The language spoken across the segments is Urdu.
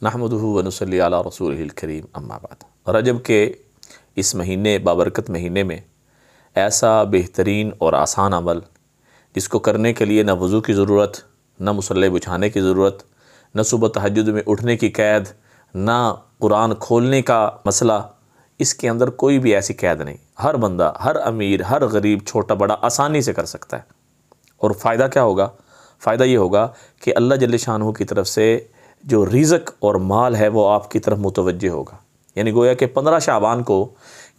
نحمدہ ونصلی علی رسولہ الکریم اما بعد۔ رجب کے اس مہینے بابرکت مہینے میں ایسا بہترین اور آسان عمل جس کو کرنے کے لیے نہ وضو کی ضرورت، نہ مصلی بچھانے کی ضرورت، نہ صبح تہجد میں اٹھنے کی قید، نہ قرآن کھولنے کا مسئلہ، اس کے اندر کوئی بھی ایسی قید نہیں۔ ہر بندہ، ہر امیر، ہر غریب، چھوٹا بڑا آسانی سے کر سکتا ہے۔ اور فائدہ کیا ہوگا؟ فائدہ یہ ہوگا کہ اللہ جل شانہ کی طرف سے جو رزق اور مال ہے وہ آپ کی طرف متوجہ ہوگا۔ یعنی گویا کہ 15 شعبان کو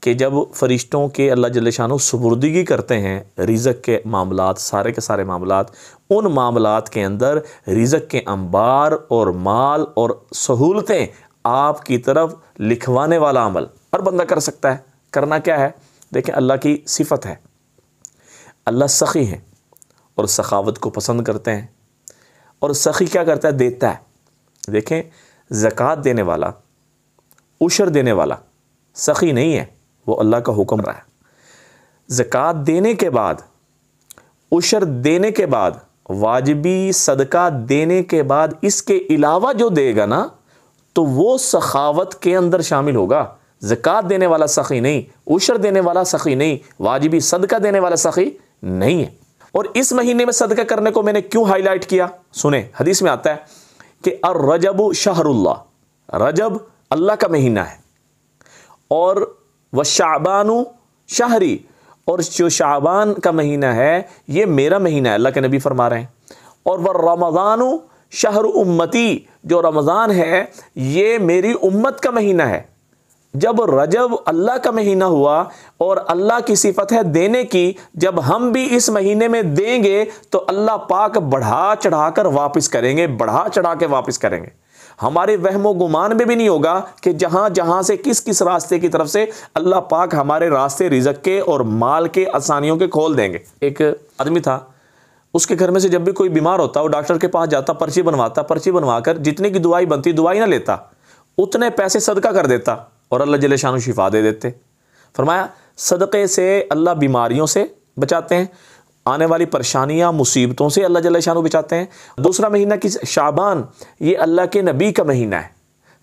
کہ جب فرشتوں کے اللہ جل شانہ سپردگی کرتے ہیں رزق کے معاملات، سارے کے سارے معاملات، ان معاملات کے اندر رزق کے انبار اور مال اور سہولتیں آپ کی طرف لکھوانے والا عمل ہر بندہ کر سکتا ہے۔ کرنا کیا ہے؟ دیکھیں، اللہ کی صفت ہے، اللہ سخی ہیں اور سخاوت کو پسند کرتے ہیں۔ اور سخی کیا کرتا ہے؟ دیتا ہے۔ دیکھیں، زکوٰۃ دینے والا، عشر دینے والا سخی نہیں ہے، وہ اللہ کا حکم رہا ہے۔ زکوٰۃ دینے کے بعد، عشر دینے کے بعد، واجبی صدقہ دینے کے بعد اس کے علاوہ جو دے گا نا تو وہ سخاوت کے اندر شامل ہوگا۔ زکوٰۃ دینے والا سخی نہیں، عشر دینے والا سخی نہیں، واجبی صدقہ دینے والا سخی نہیں ہے۔ اور اس مہینے میں صدقہ کرنے کو میں نے کیوں ہائی لائٹ کیا؟ سنیں، حدیث میں آتا ہے کہ الرجب شہر اللہ، رجب اللہ کا مہینہ ہے، اور وشعبان شہری، اور جو شعبان کا مہینہ ہے یہ میرا مہینہ ہے، اللہ کے نبی فرما رہے ہیں۔ اور رمضان شہر امتی، جو رمضان ہے یہ میری امت کا مہینہ ہے۔ جب رجب اللہ کا مہینہ ہوا اور اللہ کی صفت ہے دینے کی، جب ہم بھی اس مہینے میں دیں گے تو اللہ پاک بڑھا چڑھا کر واپس کریں گے، بڑھا چڑھا کے واپس کریں گے۔ ہمارے وہم و گمان میں بھی نہیں ہوگا کہ جہاں جہاں سے کس راستے کی طرف سے اللہ پاک ہمارے راستے رزق کے اور مال کے آسانیوں کے کھول دیں گے۔ ایک آدمی تھا، اس کے گھر میں سے جب بھی کوئی بیمار ہوتا وہ ڈاکٹر کے پاس جاتا، پرچی بنواتا، پرچی بنوا کر جتنے کی دوائی بنتی دوائی نہ لیتا، اتنے پیسے صدقہ کر دیتا اور اللہ جل شانہ شفا دے دیتے۔ فرمایا صدقے سے اللہ بیماریوں سے بچاتے ہیں، آنے والی پریشانیاں مصیبتوں سے اللہ جل شانہ بچاتے ہیں۔ دوسرا مہینہ کی شعبان، یہ اللہ کے نبی کا مہینہ ہے،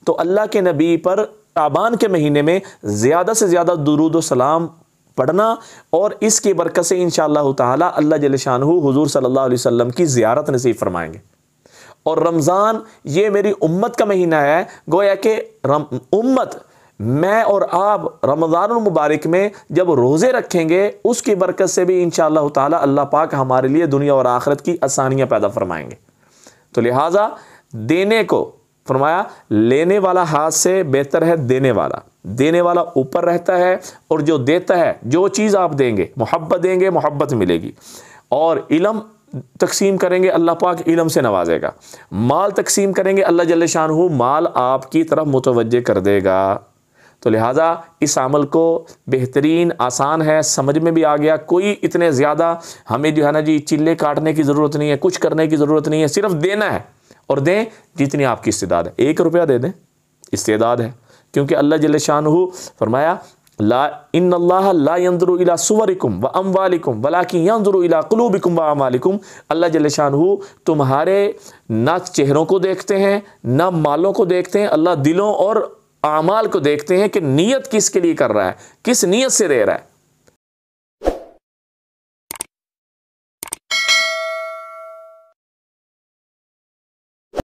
تو اللہ کے نبی پر شعبان کے مہینے میں زیادہ سے زیادہ درود و سلام پڑھنا، اور اس کی برکت سے انشاءاللہ تعالی اللہ جل شانہ حضور صلی اللہ علیہ وسلم کی زیارت نصیب فرمائیں گے۔ اور رمضان یہ میری امت کا مہینہ ہے، گویا کہ امت، میں اور آپ رمضان المبارک میں جب روزے رکھیں گے اس کی برکت سے بھی انشاءاللہ تعالی اللہ پاک ہمارے لیے دنیا اور آخرت کی آسانیاں پیدا فرمائیں گے۔ تو لہٰذا دینے کو فرمایا، لینے والا ہاتھ سے بہتر ہے دینے والا، دینے والا اوپر رہتا ہے، اور جو دیتا ہے، جو چیز آپ دیں گے، محبت دیں گے، محبت ملے گی۔ اور علم تقسیم کریں گے، اللہ پاک علم سے نوازے گا۔ مال تقسیم کریں گے، اللہ جل شانہ مال آپ کی طرف متوجہ کر دے گا۔ تو لہٰذا اس عمل کو بہترین، آسان ہے، سمجھ میں بھی آ گیا، کوئی اتنے زیادہ ہمیں جو ہے نا جی چلے کاٹنے کی ضرورت نہیں ہے، کچھ کرنے کی ضرورت نہیں ہے، صرف دینا ہے، اور دیں جتنی آپ کی استعداد ہے۔ 1 روپیہ دے دیں، استعداد ہے، کیونکہ اللہ جل شانہ فرمایا لا ان اللہ لا ينظر الى صورکم واموالکم ولکن ينظر الى قلوبکم واعمالکم۔ اللہ جل شانہ تمہارے نہ چہروں کو دیکھتے ہیں نہ مالوں کو دیکھتے ہیں، اللہ دلوں اور اعمال کو دیکھتے ہیں کہ نیت کس کے لیے کر رہا ہے، کس نیت سے دے رہا ہے۔